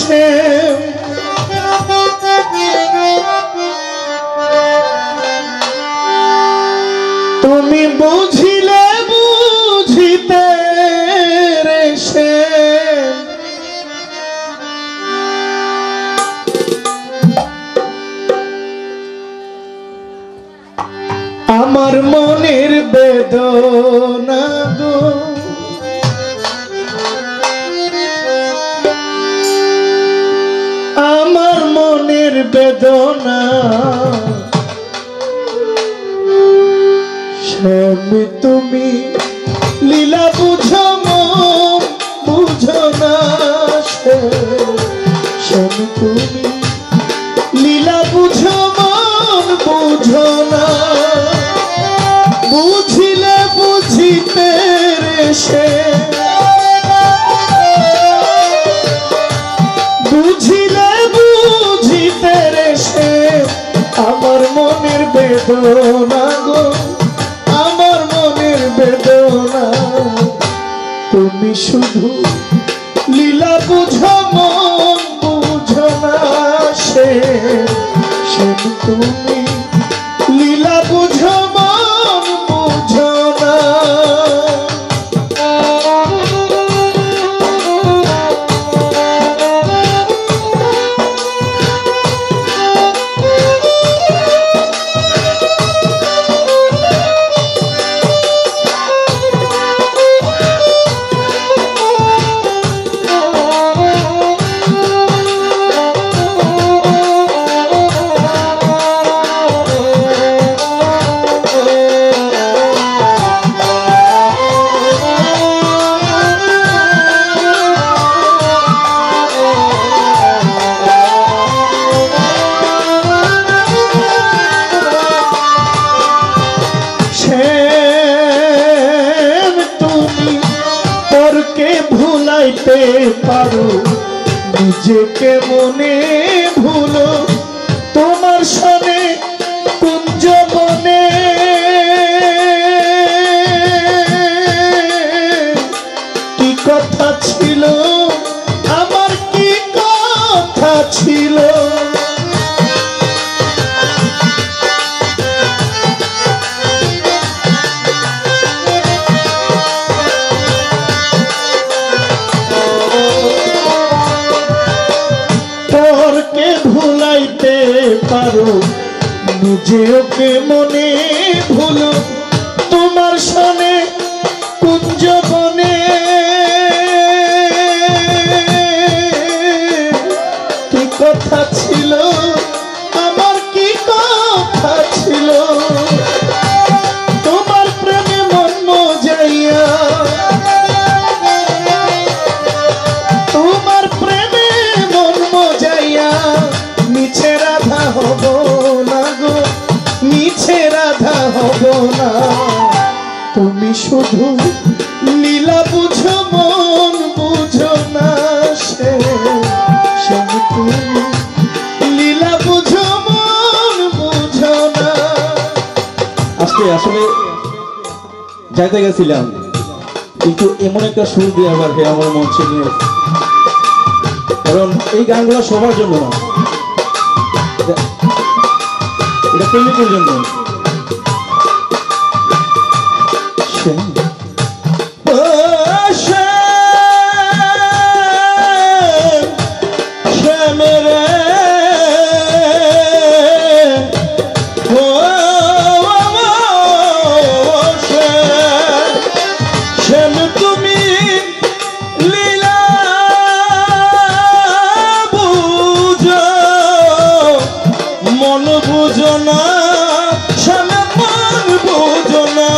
শ্যাম তুমি বুঝিলে বুঝিতে রে শ্যাম আমার মনের বেদনা গো আমার মনের বেদনা শ্যাম তুমি লীলা বুঝো মন বুঝো না শ্যাম তুমি লীলা বুঝো মন বুঝো না বুঝিলে বুঝিতে রে শ্যাম বুঝিলে বুঝিতে রে শ্যাম আমার মনের বেদনা গো আমার মনের বেদনা তুমি শুধু লীলা বুঝো মন বুঝো না শ্যাম তুমি লীলা বুঝো মন বুঝো না ভুলাইতে পারো নিজেকে মনে ভুলো তোমার সনে কুঞ্জ বনে কি কথা ছিল আমার কি কথা ছিল ভুলাইতে পারো নিজেকে মনে ভুলো তোমার সনে কুঞ্জ বনে কি কথা ছিল আমার কি কথা ছিল তোমার প্রেমে মন মজাইয়া তোমার প্রেমে মন মজাইয়া মিছে রাধা হব না গো মিছে রাধা হব না তুমি শুধু লীলা বুঝো মন বুঝো না শ্যাম তুমি লীলা বুঝো মন বুঝো না আজকে আসলে যাইতে গেছিলাম কিন্তু এমন একটা সুর দিয়ে আবার হে আমার মঞ্চে নিয়ে কারণ এই গানগুলো সবার জন্য না এটা প্রেমিকের জন্য বুঝো না শ্যাম মন বুঝো না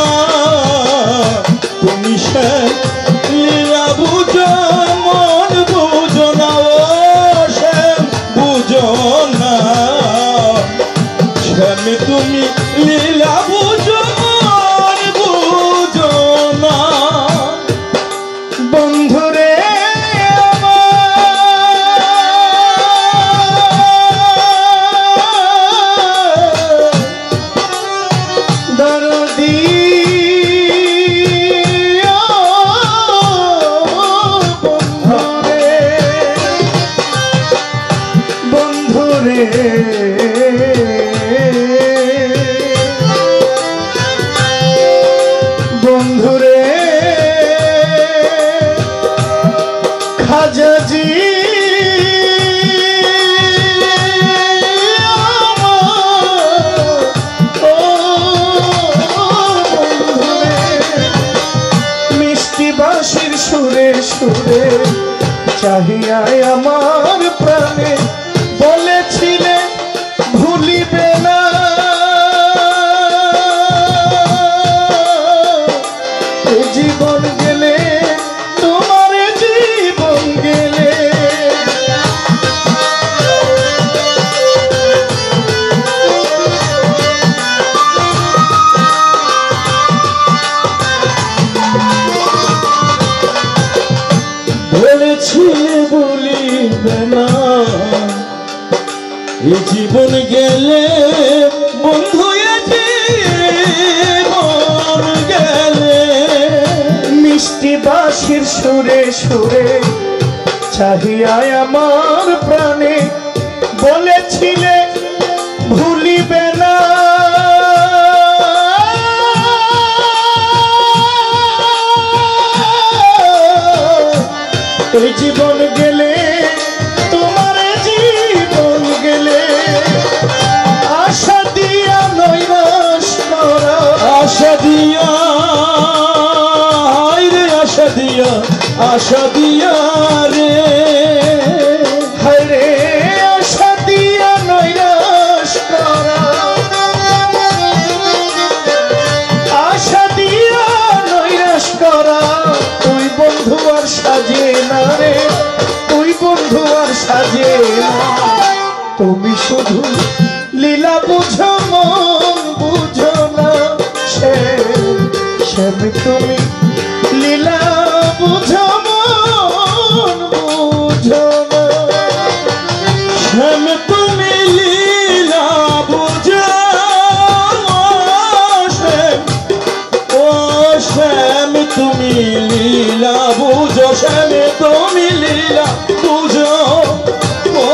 তুমি লীলা বুঝো মন বুঝো না ও শ্যাম বুঝো না শ্যাম তুমি লীলা বুঝো মন বুঝো না বন্ধুরে সুরে চাহিয়ায় আমার প্রাণে বলেছিলে ভুলিবে না এ জীবন গেলে তোমার জীবন গেলে বলেছিলে বলিবে না এ জীবন গেলে বন্ধু এ জীবন গেলে মিষ্টি বাঁশির সুরে সুরে চাহিয়ায় আমার প্রাণে বলেছিলে ভুলিবে না এই জীবন গেলে তোমার জীবন গেলে আশা দিয়া নৈরাশ করা আশা দিয়া হায় রে আশা দিয়া রে হায় রে আশা দিয়া নৈরাশ করা আশা দিয়া নৈরাশ করা তুই বন্ধু আর সাজে না রে তুই বন্ধু আর সাজে না তুমি শুধু লীলা বুঝো মন বুঝো না শ্যাম তুমি লীলা বুঝো মন বুঝো না শ্যাম তুমি লীলা বুঝো শ্যাম ও শ্যাম তুমি লীলা বুঝো শ্যাম তুমি লীলা বুঝো ও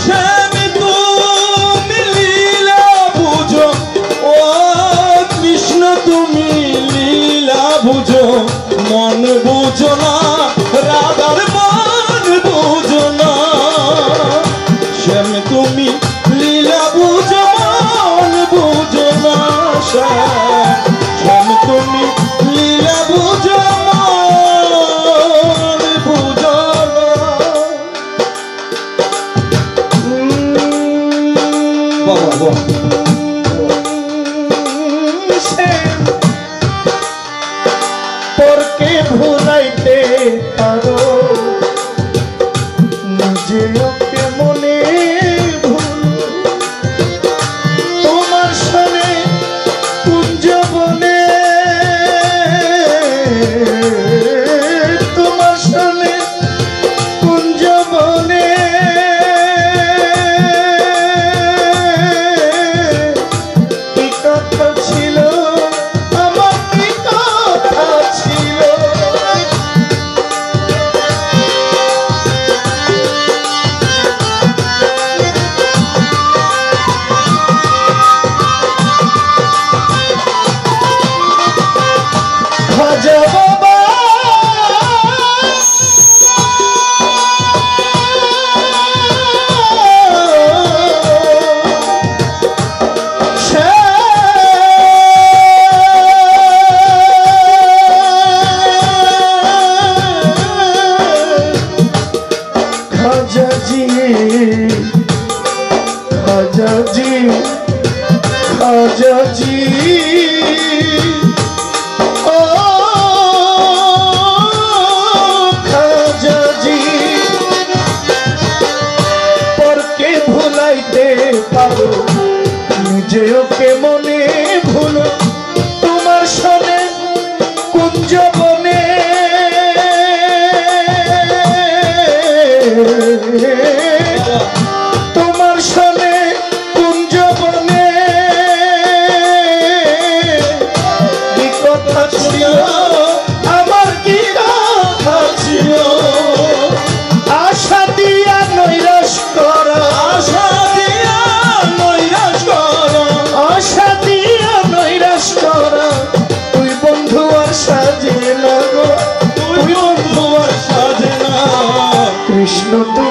শ্যাম তুমি লীলা বুঝো ও কৃষ্ণ তুমি লীলা বুঝো মন বুঝো না রাধার মন বুঝো না শ্যাম তুমি লীলা বুঝো মন বুঝো না শ্যাম তুমি লীলা বুঝো মন বুঝো না বাবা বাবা পরকে ভুলাইতে পারো নিজে ওকে মনে ভুল তোমার সনে কুঞ্জবনে তোমার সনে কুঞ্জবনে কি কথা ছিল আমার কি কথা ছিল খাজা বাবা খাজাজি খাজাজি খাজাজি ও খাজাজি পরকে ভুলাইতে পারো নিজে ওকে মনে ভুলো তোমার সনে কুঞ্জবনে তোমার সনে কুঞ্জবনে কি কথা ছিল আমার কি কথা ছিল আশা দিয়া নৈরাশ করা আশা দিয়া নৈরাশ করো আশা দিয়া নৈরাশ করা তুই বন্ধু আর সাজে না গো তুই বন্ধু আর সাজে না কৃষ্ণ তুই